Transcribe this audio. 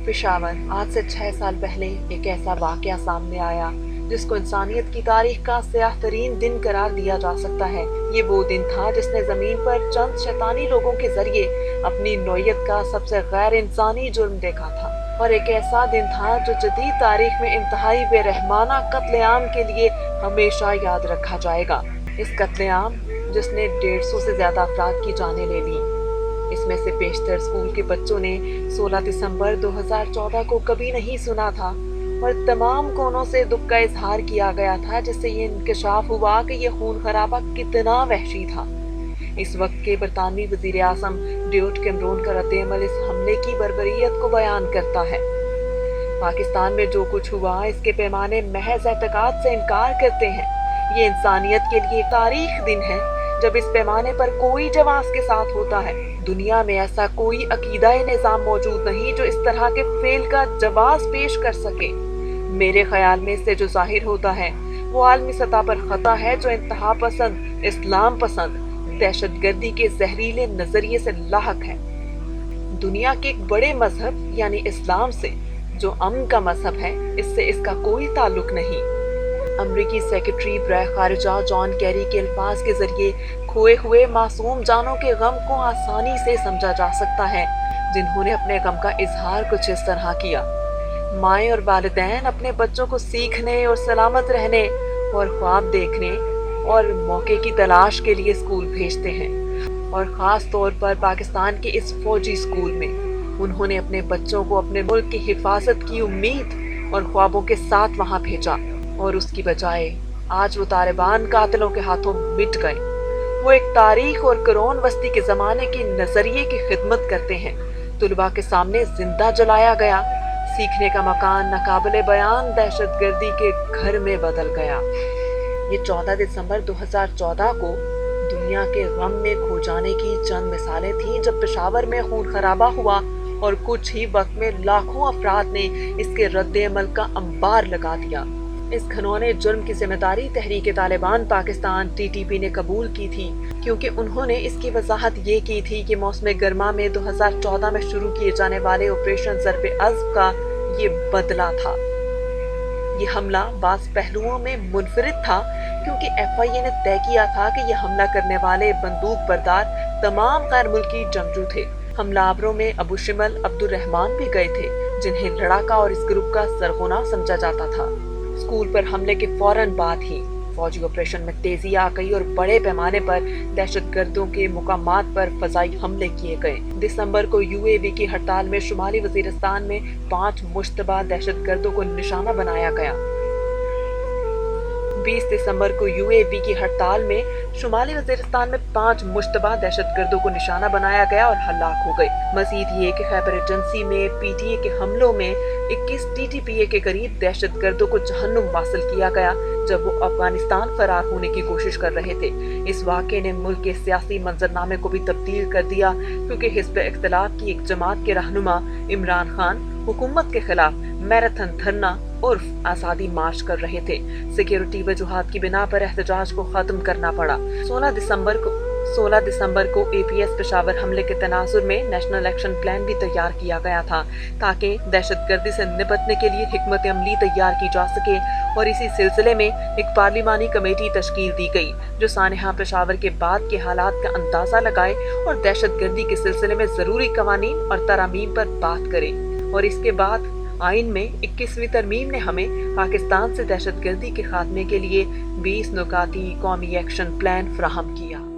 पेशावर आज से 6 साल पहले एक ऐसा वाकया सामने आया जिसको इंसानियत की तारीख का स्याह तरीन दिन करार दिया जा सकता है। ये वो दिन था जिसने जमीन पर चंद शैतानी लोगों के जरिए अपनी नौयत का सबसे गैर इंसानी जुर्म देखा था, और एक ऐसा दिन था जो जदीद तारीख में इंतहाई बेरहमाना कत्लेआम के लिए हमेशा याद रखा जाएगा। इस कत्लेआम जिसने 150 से ज्यादा अफराद की जानें ले ली। इसमें से बेशतर स्कूल के बच्चों ने 16 दिसंबर 2014 को कभी नहीं सुना था, और तमाम कोनों से दुख का इजहार किया गया था, जिससे ये इंकशाफ हुआ कि ये खून खराबा कितना वहशी था। इस वक्त के बरतानवी वजीर आज़म डेविड कैमरून का रद्द-ए-अमल इस हमले की बर्बरियत को बयान करता है। पाकिस्तान में जो कुछ हुआ इसके पैमाने महज एतकाद से इनकार करते हैं। ये इंसानियत के लिए तारीख दिन है जब इस पैमाने पर कोई जवाब के साथ होता है। दुनिया में ऐसा कोई अकीदा निज़ाम मौजूद नहीं जो इस तरह के फेल का जवाब पेश कर सके। मेरे ख्याल में इससे जो जाहिर होता है वो आलमी सतह पर खता है जो इंतहा पसंद, इस्लाम पसंद, दहशतगर्दी के जहरीले नजरिए से लाहक है। दुनिया के एक बड़े मजहब यानी इस्लाम से, जो अमन का मजहब है, इससे इसका कोई ताल्लुक नहीं। अमरीकी सेक्रेटरी बराए खारिजा जॉन कैरी के अल्फाज के जरिए खोए हुए मासूम जानों के गम को आसानी से समझा जा सकता है, जिन्होंने अपने गम का इजहार कुछ इस तरह किया। माएँ और वालिदैन अपने बच्चों को सीखने और सलामत रहने और ख्वाब देखने और मौके की तलाश के लिए स्कूल भेजते हैं, और ख़ास तौर पर पाकिस्तान के इस फौजी स्कूल में उन्होंने अपने बच्चों को अपने मुल्क की हिफाजत की उम्मीद और ख्वाबों के साथ वहाँ भेजा, और उसकी बजाय आज वो तालिबान कातिलों के हाथों मिट गए। वो एक तारीख और करोन वस्ती के ज़माने के नज़रिए की खिदमत करते हैं। तुलबा के सामने जिंदा जलाया गया, सीखने का मकान नाकाबिले बयान दहशतगर्दी के घर में बदल गया। ये 14 दिसंबर 2014 को दुनिया के गम में खो जाने की चंद मिसालें थीं, जब पेशावर में खून खराबा हुआ और कुछ ही वक्त में लाखों अफराद ने इसके रद्द-ए-अमल का अंबार लगा दिया। इस घिनौने जुर्म की जिम्मेदारी तहरीक तालिबान पाकिस्तान (TTP) ने कबूल की थी, क्योंकि उन्होंने इसकी वजाहत ये की थी कि मौसम गर्मा में 2014 में शुरू किए जाने वाले ऑपरेशन ज़र्ब-ए-अज़्ब का ये बदला था। ये हमला बाज़ पहलुओं में मुनफरिद था, क्योंकि FIA ने तय किया था कि ये हमला करने वाले बंदूक बरदार तमाम गैर मुल्की जंगजू थे। हमलावरों में अबू शिमल अब्दुर्रहमान भी गए थे, जिन्हें लड़ाका और इस ग्रुप का सरगना समझा जाता था। स्कूल पर हमले के फौरन बाद ही फौजी ऑपरेशन में तेजी आ गई और बड़े पैमाने पर दहशतगर्दों के मुकामात पर फजाई हमले किए गए। दिसंबर को UAV की हड़ताल में शुमाली वजीरिस्तान में 5 मुश्तबा दहशतगर्दों को निशाना बनाया गया। 20 दिसंबर को UAV की हड़ताल में शुमाली वजीरिस्तान में 5 मुश्तबा दहशतगर्दों को निशाना बनाया गया और हलाक हो गए। मजीद ये कि खैबर एजेंसी में PTA के हमलों में 21 TTPA के करीब दहशतगर्दों को जहन्नुम वासिल किया गया, जब वो अफगानिस्तान फरार होने की कोशिश कर रहे थे। इस वाक़े ने मुल्क के सियासी मंजरनामे को भी तब्दील कर दिया, क्योंकि हिज़्ब इख्तिलाफ की एक जमात के रहनुमा इमरान खान हुकूमत के खिलाफ मैराथन धरना उर्फ आज़ादी मार्च कर रहे थे। सिक्योरिटी वजूहात की बिना पर एहतजाज को खत्म करना पड़ा। 16 दिसंबर को APS पेशावर हमले के तनाजुर में नेशनल एक्शन प्लान भी तैयार किया गया था, ताकि दहशतगर्दी से निपटने के लिए हिकमत अमली तैयार की जा सके, और इसी सिलसिले में एक पार्लिमानी कमेटी तश्कील दी गई, जो सानहा पेशावर के बाद के हालात का अंदाजा लगाए और दहशतगर्दी के सिलसिले में ज़रूरी कवानीन और तरामीम पर बात करे। और इसके बाद आइन में 21वीं तरमीम ने हमें पाकिस्तान से दहशतगर्दी के खात्मे के लिए 20 नुकाती कौमी एक्शन प्लान फराहम किया।